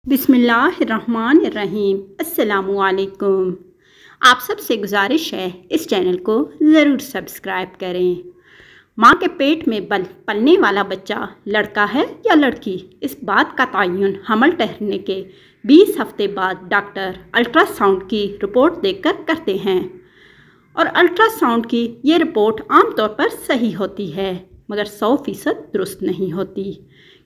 बिस्मिल्लाहिर्रहमानिर्रहीम। अस्सलामुअलैकुम। आप सब से गुजारिश है इस चैनल को ज़रूर सब्सक्राइब करें। माँ के पेट में पलने वाला बच्चा लड़का है या लड़की, इस बात का तयन हमल ठहरने के 20 हफ्ते बाद डॉक्टर अल्ट्रासाउंड की रिपोर्ट देखकर करते हैं। और अल्ट्रासाउंड की ये रिपोर्ट आमतौर पर सही होती है, मगर 100% दुरुस्त नहीं होती,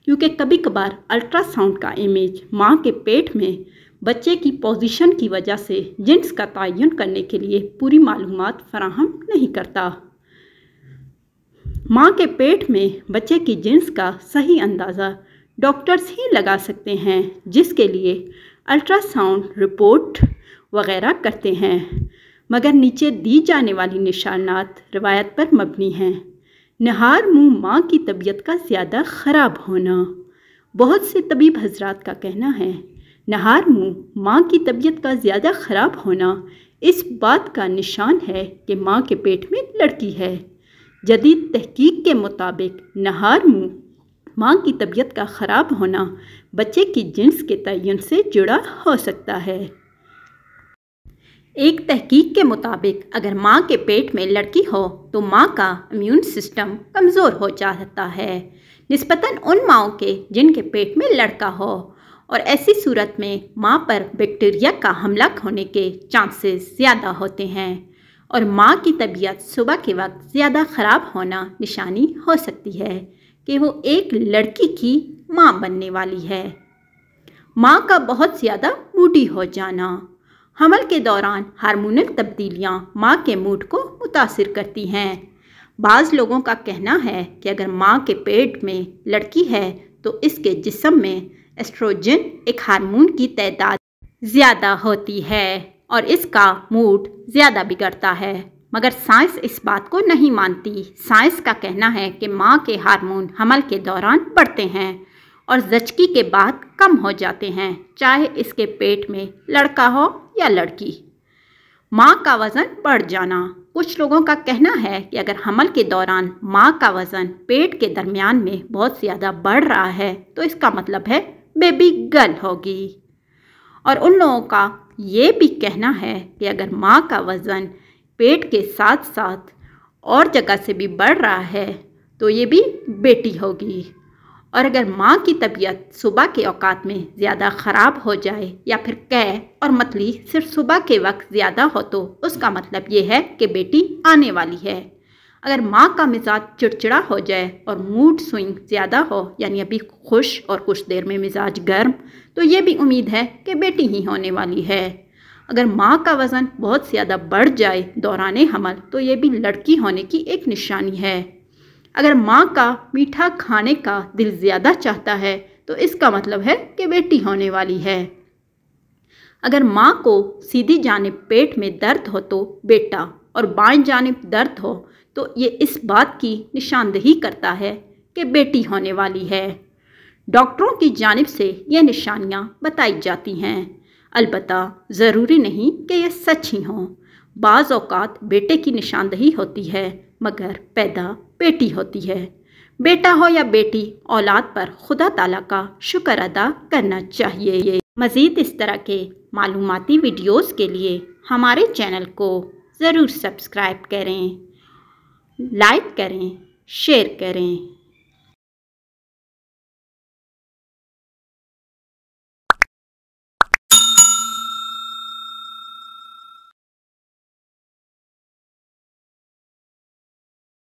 क्योंकि कभी कभार अल्ट्रासाउंड का इमेज माँ के पेट में बच्चे की पोजीशन की वजह से जिन्स का तयन करने के लिए पूरी मालूमात फराहम नहीं करता। माँ के पेट में बच्चे की जिन्स का सही अंदाज़ा डॉक्टर्स ही लगा सकते हैं, जिसके लिए अल्ट्रासाउंड रिपोर्ट वगैरह करते हैं, मगर नीचे दी जाने वाली निशानात रिवायत पर मबनी हैं। नहार मुँह माँ की तबीयत का ज़्यादा ख़राब होना। बहुत से तबीब हजरात का कहना है नहार मुँह माँ की तबीयत का ज़्यादा ख़राब होना इस बात का निशान है कि माँ के पेट में लड़की है। जदीद तहकीक के मुताबिक नहार मुँह माँ की तबीयत का ख़राब होना बच्चे की जिन्स के तयन से जुड़ा हो सकता है। एक तहकीक के मुताबिक अगर माँ के पेट में लड़की हो तो माँ का इम्यून सिस्टम कमज़ोर हो जाता है निस्बतन उन माँओं के जिनके पेट में लड़का हो, और ऐसी सूरत में माँ पर बैक्टीरिया का हमला होने के चांसेस ज़्यादा होते हैं और माँ की तबीयत सुबह के वक्त ज़्यादा ख़राब होना निशानी हो सकती है कि वो एक लड़की की माँ बनने वाली है। माँ का बहुत ज़्यादा मूडी हो जाना। हमल के दौरान हार्मोनल तब्दीलियाँ माँ के मूड को मुतासिर करती हैं। बाज़ लोगों का कहना है कि अगर माँ के पेट में लड़की है तो इसके जिस्म में एस्ट्रोजन एक हार्मोन की तादाद ज़्यादा होती है और इसका मूड ज़्यादा बिगड़ता है, मगर साइंस इस बात को नहीं मानती। साइंस का कहना है कि माँ के हार्मोन हमल के दौरान बढ़ते हैं और ज़चकी के बाद कम हो जाते हैं, चाहे इसके पेट में लड़का हो या लड़की। माँ का वज़न बढ़ जाना। कुछ लोगों का कहना है कि अगर हमल के दौरान माँ का वज़न पेट के दरमियान में बहुत ज़्यादा बढ़ रहा है तो इसका मतलब है बेबी गर्ल होगी। और उन लोगों का ये भी कहना है कि अगर माँ का वज़न पेट के साथ साथ और जगह से भी बढ़ रहा है तो ये भी बेटी होगी। और अगर माँ की तबीयत सुबह के औकात में ज़्यादा ख़राब हो जाए या फिर कै और मतली सिर्फ सुबह के वक्त ज़्यादा हो तो उसका मतलब ये है कि बेटी आने वाली है। अगर माँ का मिजाज चिड़चिड़ा हो जाए और मूड स्विंग ज़्यादा हो, यानी अभी खुश और कुछ देर में मिजाज गर्म, तो ये भी उम्मीद है कि बेटी ही होने वाली है। अगर माँ का वज़न बहुत ज़्यादा बढ़ जाए दौरान हमल तो ये भी लड़की होने की एक निशानी है। अगर माँ का मीठा खाने का दिल ज़्यादा चाहता है तो इसका मतलब है कि बेटी होने वाली है। अगर माँ को सीधी जानिब पेट में दर्द हो तो बेटा और बाएं जानिब दर्द हो तो ये इस बात की निशानदही करता है कि बेटी होने वाली है। डॉक्टरों की जानिब से ये निशानियाँ बताई जाती हैं, अलबत्ता ज़रूरी नहीं कि ये सच ही हों। बाज़ औक़ात बेटे की निशानदही होती है मगर पैदा बेटी होती है। बेटा हो या बेटी, औलाद पर खुदा ताला का शुक्र अदा करना चाहिए। मज़ीद इस तरह के मालूमाती वीडियोज़ के लिए हमारे चैनल को ज़रूर सब्सक्राइब करें, लाइक करें, शेयर करें।